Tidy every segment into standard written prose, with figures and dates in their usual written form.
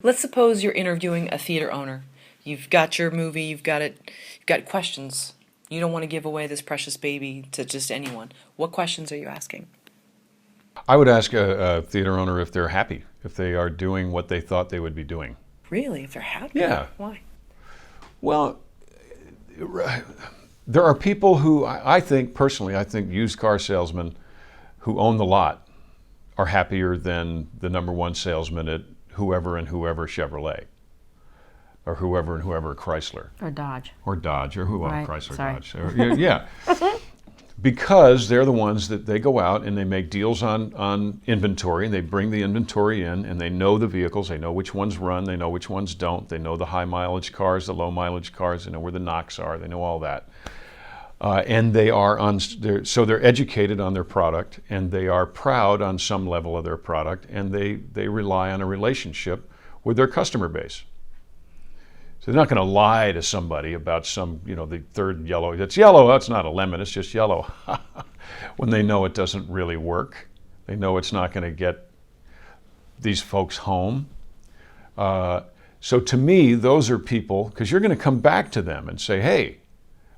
Let's suppose you're interviewing a theater owner. You've got your movie, you've got questions. You don't want to give away this precious baby to just anyone. What questions are you asking? I would ask a theater owner if they're happy, if they are doing what they thought they would be doing. Really? If they're happy? Yeah. Why? Well, there are people who I think, personally, I think used car salesmen who own the lot are happier than the number one salesman at whoever and whoever Chevrolet, or whoever and whoever Chrysler. Or Dodge. Or Dodge, or who Right, Chrysler, sorry. Dodge. Yeah. Because they're the ones that they go out and they make deals on inventory, and they bring the inventory in, and they know the vehicles, they know which ones run, they know which ones don't, they know the high mileage cars, the low mileage cars, they know where the knocks are, they know all that. And they are so they're educated on their product, and they are proud on some level of their product, and they rely on a relationship with their customer base. So they're not going to lie to somebody about the third yellow. It's yellow, that's not a lemon, it's just yellow. When they know it doesn't really work. They know it's not going to get these folks home. So to me, those are people, because you're going to come back to them and say, hey,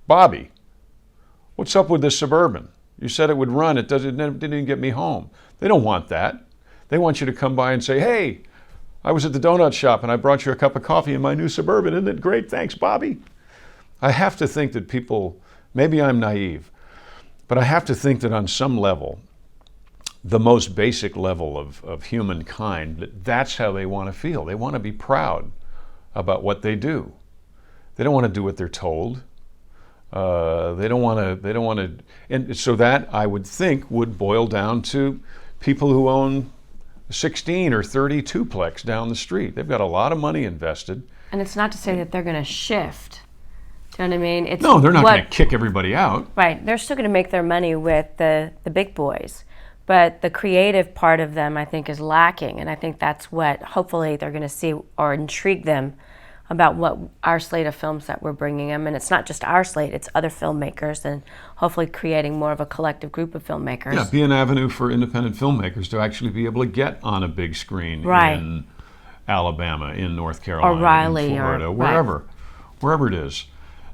Bobby, what's up with this Suburban? You said it would run, it didn't even get me home. They don't want that. They want you to come by and say, hey, I was at the donut shop and I brought you a cup of coffee in my new Suburban. Isn't it great? Thanks, Bobby. I have to think that people, maybe I'm naive, but I have to think that on some level, the most basic level of humankind, that's how they want to feel. They want to be proud about what they do. They don't want to do what they're told. They don't want to, and so that I would think would boil down to people who own 16 or 30 duplex down the street. They've got a lot of money invested. And it's not to say that they're going to shift. Do you know what I mean? No, they're not going to kick everybody out. Right. They're still going to make their money with the big boys. But the creative part of them, I think, is lacking. And I think that's what hopefully they're going to see or intrigue them about what our slate of films that we're bringing them. And it's not just our slate, it's other filmmakers, and hopefully creating more of a collective group of filmmakers. Yeah, be an avenue for independent filmmakers to actually be able to get on a big screen in Alabama, in North Carolina, or Raleigh, in Florida, or wherever it is.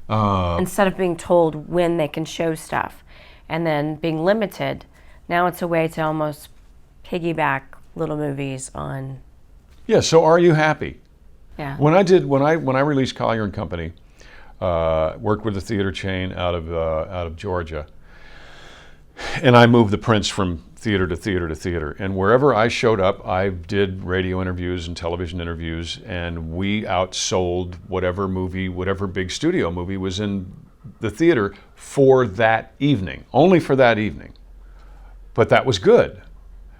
Instead of being told when they can show stuff and then being limited, now it's a way to almost piggyback little movies on. Yeah, so are you happy? Yeah. When I released Collier and Company, worked with a theater chain out of Georgia, and I moved the prints from theater to theater to theater. And wherever I showed up, I did radio interviews and television interviews, and we outsold whatever movie, whatever big studio movie was in the theater for that evening, only for that evening. But that was good.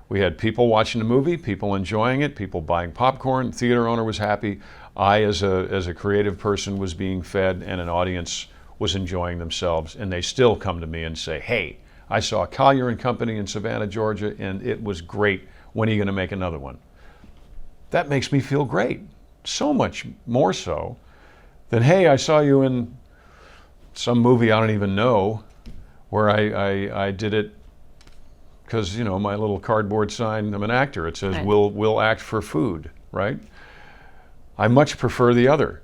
We had people watching the movie, people enjoying it, people buying popcorn, the theater owner was happy. I, as a creative person, was being fed, and an audience was enjoying themselves. And they still come to me and say, hey, I saw Collier and Company in Savannah, Georgia, and it was great. When are you going to make another one? That makes me feel great. So much more so than, hey, I saw you in some movie I don't even know, where I did it because, my little cardboard sign, I'm an actor. It says, right. we'll act for food, right? I much prefer the other.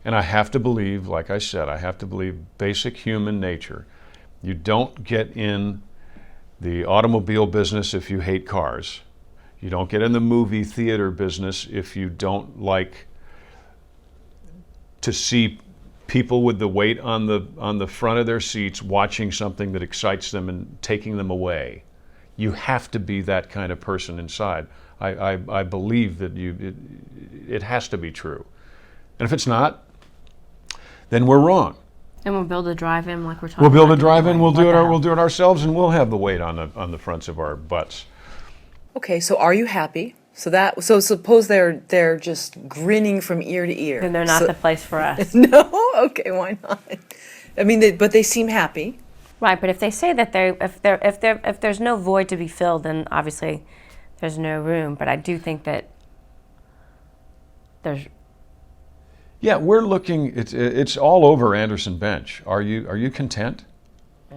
And I have to believe, like I said, I have to believe basic human nature. You don't get in the automobile business if you hate cars. You don't get in the movie theater business if you don't like to see people with the weight on the front of their seats watching something that excites them and taking them away. You have to be that kind of person inside. I believe that it has to be true. And if it's not, then we're wrong. And we'll build a drive-in like we're talking We'll build about a drive-in, we'll do it it ourselves, and we'll have the weight on the fronts of our butts. Okay, so are you happy? So suppose they're just grinning from ear to ear. Then they're not the place for us. No? Okay, why not? I mean, but they seem happy. Right, but if they say that if there's no void to be filled, then obviously there's no room. But I do think that there's. Yeah, we're looking. It's all over Anderson Bench. Are you content,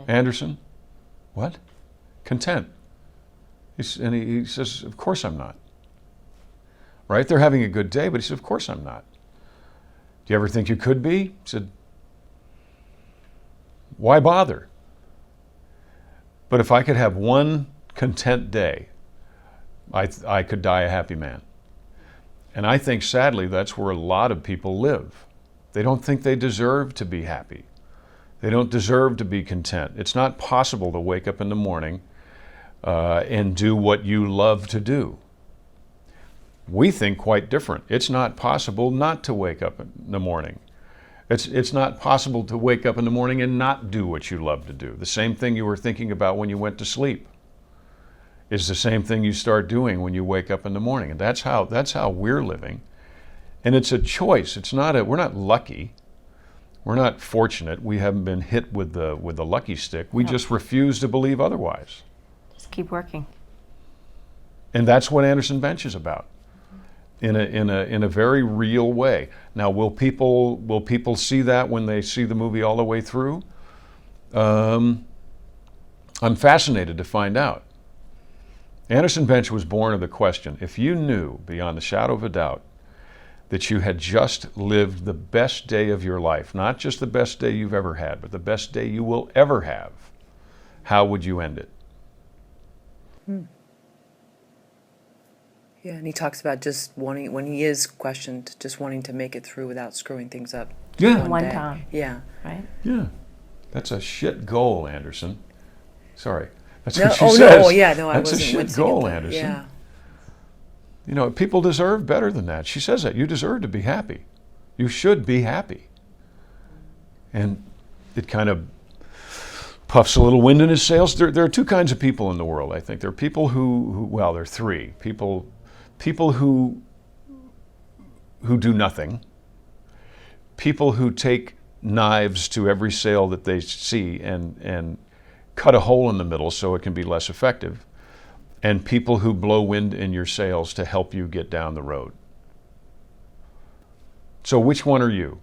Anderson? What? Content? He says, of course I'm not. right? They're having a good day, but he said, of course I'm not. Do you ever think you could be? He said, why bother? But if I could have one content day, I could die a happy man. And I think, sadly, that's where a lot of people live. They don't think they deserve to be happy. They don't deserve to be content. It's not possible to wake up in the morning and do what you love to do. We think quite different. It's not possible not to wake up in the morning. It's not possible to wake up in the morning and not do what you love to do. The same thing you were thinking about when you went to sleep is the same thing you start doing when you wake up in the morning. And that's how we're living. And it's a choice. We're not lucky. We're not fortunate. We haven't been hit with the lucky stick. We just refuse to believe otherwise. Just keep working. And that's what Anderson Bench is about. In a very real way. Now, will people see that when they see the movie all the way through? I'm fascinated to find out. Anderson Bench was born of the question: if you knew beyond the shadow of a doubt that you had just lived the best day of your life, not just the best day you've ever had, but the best day you will ever have, how would you end it? Yeah, and he talks about just wanting, when he is questioned, just wanting to make it through without screwing things up. Yeah. One day. time. Yeah. Right? Yeah. That's a shit goal, Anderson. Sorry. That's No, what she oh, says. no, oh, yeah, no, I That's a wasn't shit wincing goal, at that. Anderson. Yeah. You know, people deserve better than that. She says that. You deserve to be happy. You should be happy. And it kind of puffs a little wind in his sails. There are two kinds of people in the world, I think. There are people who well, there are three. People who do nothing. People who take knives to every sale that they see and cut a hole in the middle so it can be less effective. And people who blow wind in your sails to help you get down the road. So which one are you?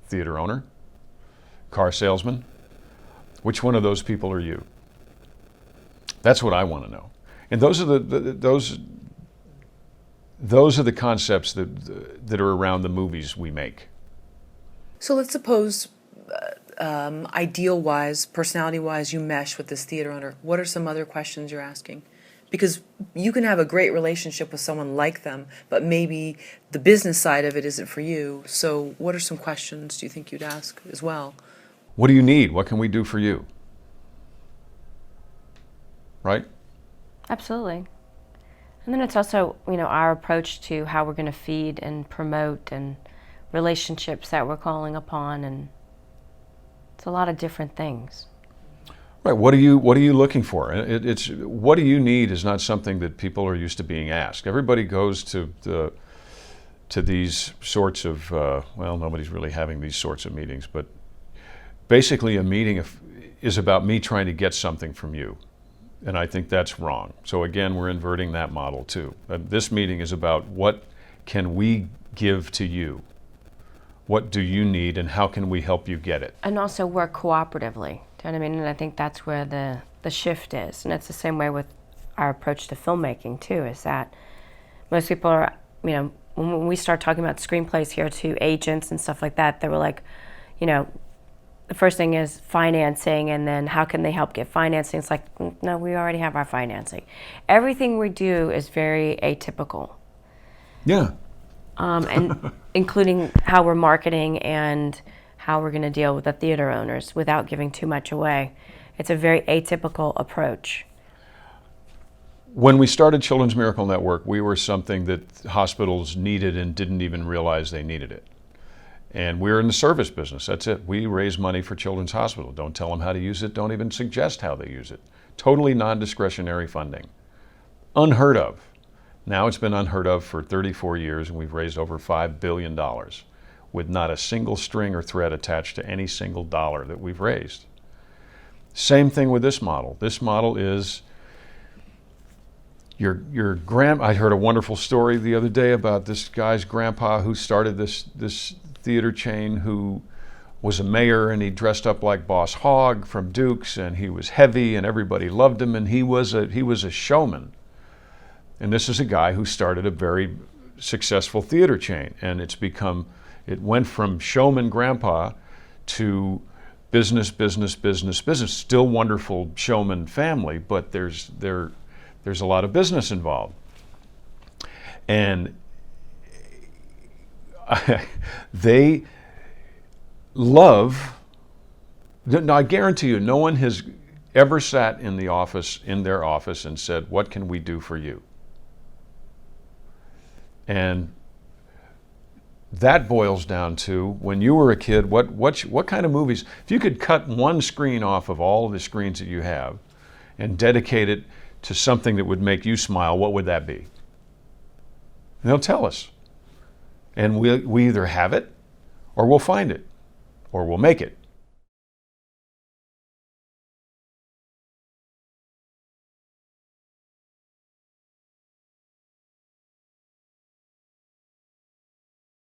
Theater owner? Car salesman? Which one of those people are you? That's what I want to know. And those are those are the concepts that are around the movies we make. So let's suppose, ideal-wise, personality-wise, you mesh with this theater owner. What are some other questions you're asking? Because you can have a great relationship with someone like them, but maybe the business side of it isn't for you. So what are some questions do you think you'd ask as well? What do you need? What can we do for you? Right? Absolutely. And then it's also, our approach to how we're going to feed and promote and relationships that we're calling upon, and it's a lot of different things. Right. What are you looking for? It's what do you need is not something that people are used to being asked. Everybody goes to these sorts of well, nobody's really having these sorts of meetings, but basically a meeting is about me trying to get something from you. And I think that's wrong. So again, we're inverting that model too. This meeting is about what can we give to you? What do you need and how can we help you get it? And also work cooperatively. Do you know what I mean? And I think that's where the shift is. And it's the same way with our approach to filmmaking too, is that most people are, when we start talking about screenplays here to agents and stuff like that, they were like, the first thing is financing, and then how can they help get financing? It's like, no, we already have our financing. Everything we do is very atypical. Yeah. And including how we're marketing and how we're going to deal with the theater owners without giving too much away. It's a very atypical approach. When we started Children's Miracle Network, we were something that hospitals needed and didn't even realize they needed it. And we're in the service business, that's it. We raise money for Children's Hospital. Don't tell them how to use it, don't even suggest how they use it. Totally non-discretionary funding. Unheard of. Now it's been unheard of for 34 years, and we've raised over $5 billion with not a single string or thread attached to any single dollar that we've raised. Same thing with this model. This model is your I heard a wonderful story the other day about this guy's grandpa who started this theater chain, who was a mayor, and he dressed up like Boss Hogg from Dukes, and he was heavy and everybody loved him, and he was a showman. And this is a guy who started a very successful theater chain, and it went from showman grandpa to business, business, business, business. Still wonderful showman family, but there's a lot of business involved. And they love. Now, I guarantee you, no one has ever sat in their office, and said, "What can we do for you?" And that boils down to, when you were a kid, what kind of movies? If you could cut one screen off of all of the screens that you have and dedicate it to something that would make you smile, what would that be? And they'll tell us. And we either have it, or we'll find it, or we'll make it.